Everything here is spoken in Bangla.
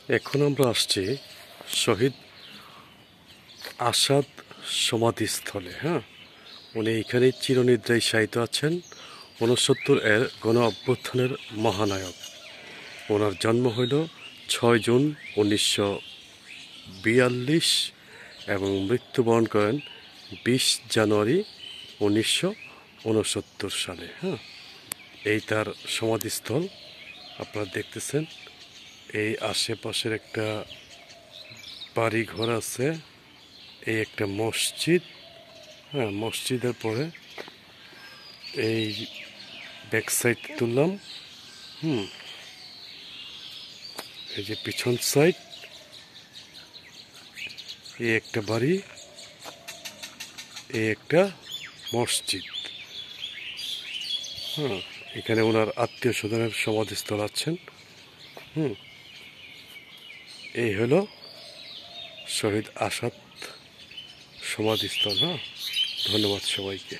এখন আমরা আসছি শহীদ আসাদ সমাধিস্থলে। উনি এখানে চিরনিদ্রায় শায়িত আছেন। 69 গণ অভ্যুত্থানের মহানায়ক। ওনার জন্ম হইল 6 জুন 1942 এবং মৃত্যুবরণ করেন 20 জানুয়ারি 1969 সালে। এই তার সমাধিস্থল আপনারা দেখতেছেন। এই আশেপাশের একটা বাড়ি ঘর আছে, এই একটা মসজিদ। মসজিদের পরে এই ব্যাক সাইড তুললাম। এই যে পিছন সাইড, এই একটা বাড়ি, এই একটা মসজিদ। এখানে ওনার আত্মীয় স্বজনের সমাধিস্থল আছেন। এই হলো শহীদ আসাদ সমাধিস্থল। ধন্যবাদ সবাইকে।